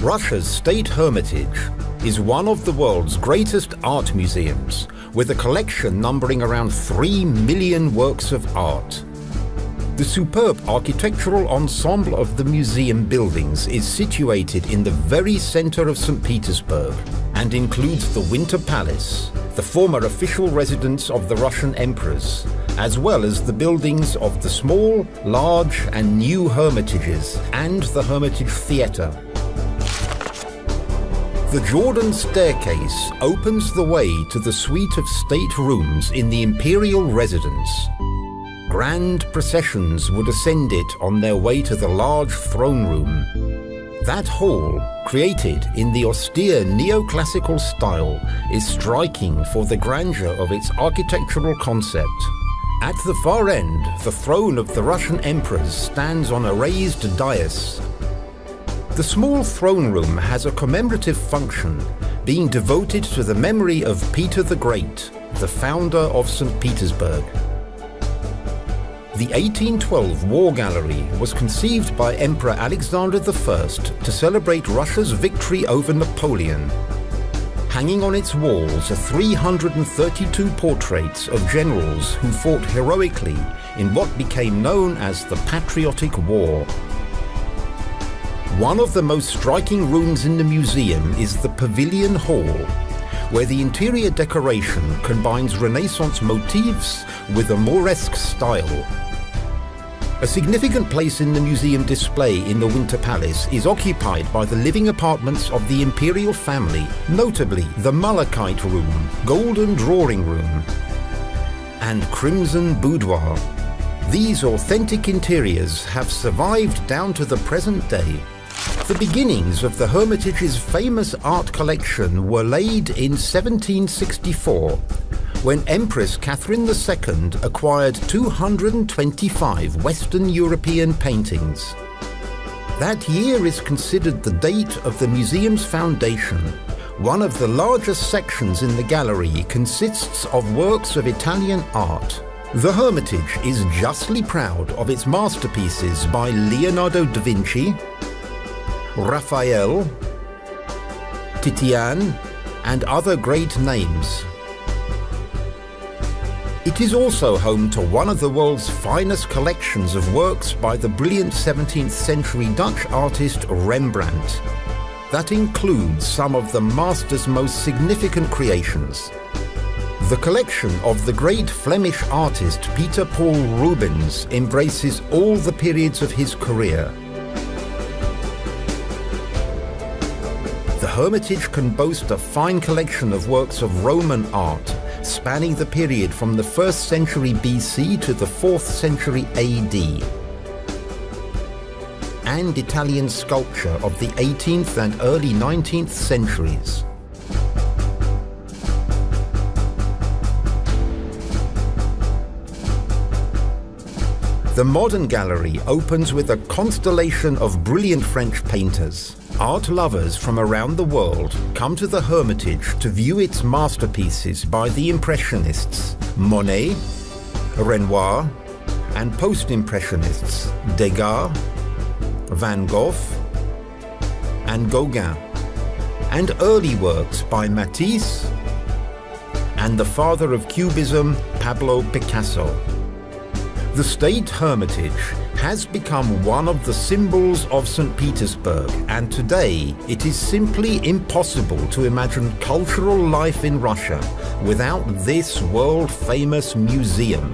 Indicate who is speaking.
Speaker 1: Russia's State Hermitage is one of the world's greatest art museums, with a collection numbering around 3 million works of art. The superb architectural ensemble of the museum buildings is situated in the very center of St. Petersburg and includes the Winter Palace, the former official residence of the Russian emperors, as well as the buildings of the small, large and new Hermitages and the Hermitage Theatre. The Jordan staircase opens the way to the suite of state rooms in the imperial residence. Grand processions would ascend it on their way to the large throne room. That hall, created in the austere neoclassical style, is striking for the grandeur of its architectural concept. At the far end, the throne of the Russian emperors stands on a raised dais. The small throne room has a commemorative function, being devoted to the memory of Peter the Great, the founder of St. Petersburg. The 1812 War Gallery was conceived by Emperor Alexander I to celebrate Russia's victory over Napoleon. Hanging on its walls are 332 portraits of generals who fought heroically in what became known as the Patriotic War. One of the most striking rooms in the museum is the Pavilion Hall, where the interior decoration combines Renaissance motifs with a Moresque style. A significant place in the museum display in the Winter Palace is occupied by the living apartments of the imperial family, notably the Malachite Room, Golden Drawing Room, and Crimson Boudoir. These authentic interiors have survived down to the present day. The beginnings of the Hermitage's famous art collection were laid in 1764, when Empress Catherine II acquired 225 Western European paintings. That year is considered the date of the museum's foundation. One of the largest sections in the gallery consists of works of Italian art. The Hermitage is justly proud of its masterpieces by Leonardo da Vinci, Raphael, Titian, and other great names. It is also home to one of the world's finest collections of works by the brilliant 17th century Dutch artist Rembrandt. That includes some of the master's most significant creations. The collection of the great Flemish artist Peter Paul Rubens embraces all the periods of his career. The Hermitage can boast a fine collection of works of Roman art, spanning the period from the 1st century BC to the 4th century AD, and Italian sculpture of the 18th and early 19th centuries. The modern gallery opens with a constellation of brilliant French painters. Art lovers from around the world come to the Hermitage to view its masterpieces by the Impressionists Monet, Renoir, and Post-Impressionists Degas, Van Gogh, and Gauguin, and early works by Matisse and the father of Cubism, Pablo Picasso. The State Hermitage has become one of the symbols of St. Petersburg, and today it is simply impossible to imagine cultural life in Russia without this world-famous museum.